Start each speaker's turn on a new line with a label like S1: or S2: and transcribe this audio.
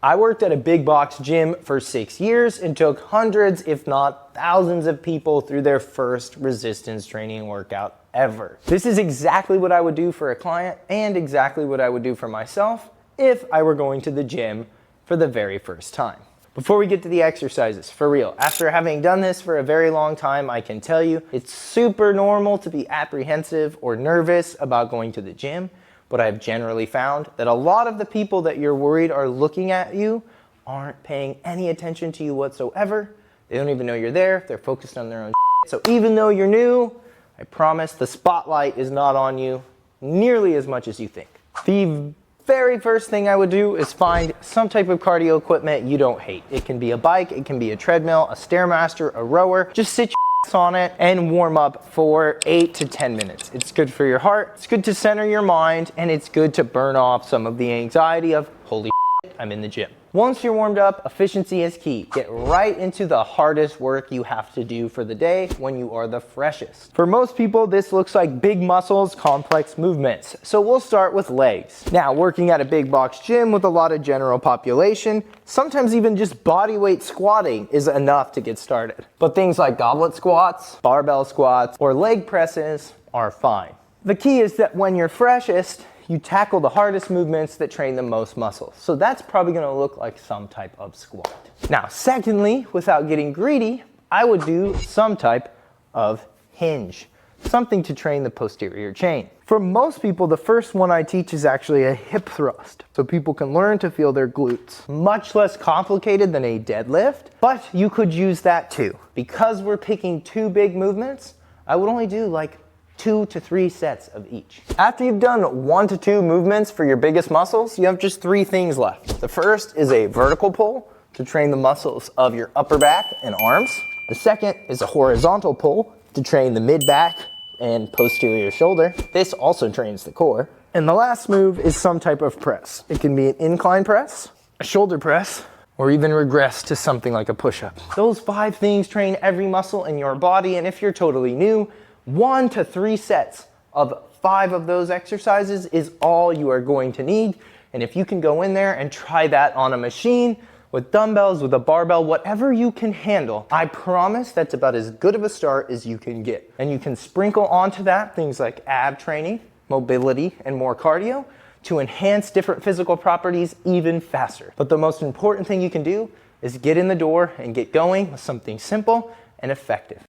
S1: I worked at a big box gym for 6 years and took hundreds, if not thousands of people through their first resistance training workout ever. This is exactly what I would do for a client and exactly what I would do for myself if I were going to the gym for the very first time. Before we get to the exercises, for real, after having done this for a very long time, I can tell you it's super normal to be apprehensive or nervous about going to the gym. But I've generally found that a lot of the people that you're worried are looking at you aren't paying any attention to you whatsoever. They don't even know you're there. They're focused on their own shit. So even though you're new, I promise the spotlight is not on you nearly as much as you think. The very first thing I would do is find some type of cardio equipment you don't hate. It can be a bike, it can be a treadmill, a Stairmaster, a rower. Just sit your on it and warm up for 8 to 10 minutes. It's good for your heart, it's good to center your mind, and it's good to burn off some of the anxiety of, holy shit, I'm in the gym. Once you're warmed up, efficiency is key. Get right into the hardest work you have to do for the day when you are the freshest. For most people, this looks like big muscles, complex movements. So we'll start with legs. Now, working at a big box gym with a lot of general population, sometimes even just body weight squatting is enough to get started. But things like goblet squats, barbell squats, or leg presses are fine. The key is that when you're freshest, you tackle the hardest movements that train the most muscles. So that's probably gonna look like some type of squat. Now, secondly, without getting greedy, I would do some type of hinge, something to train the posterior chain. For most people, the first one I teach is actually a hip thrust, so people can learn to feel their glutes. Much less complicated than a deadlift, but you could use that too. Because we're picking two big movements, I would only do like 2 to 3 sets of each. After you've done 1 to 2 movements for your biggest muscles, you have just 3 things left. The first is a vertical pull to train the muscles of your upper back and arms. The second is a horizontal pull to train the mid back and posterior shoulder. This also trains the core. And the last move is some type of press. It can be an incline press, a shoulder press, or even regress to something like a push-up. Those 5 things train every muscle in your body, and if you're totally new, 1 to 3 sets of 5 of those exercises is all you are going to need. And if you can go in there and try that on a machine, with dumbbells, with a barbell, whatever you can handle, I promise that's about as good of a start as you can get. And you can sprinkle onto that things like ab training, mobility, and more cardio to enhance different physical properties even faster. But the most important thing you can do is get in the door and get going with something simple and effective.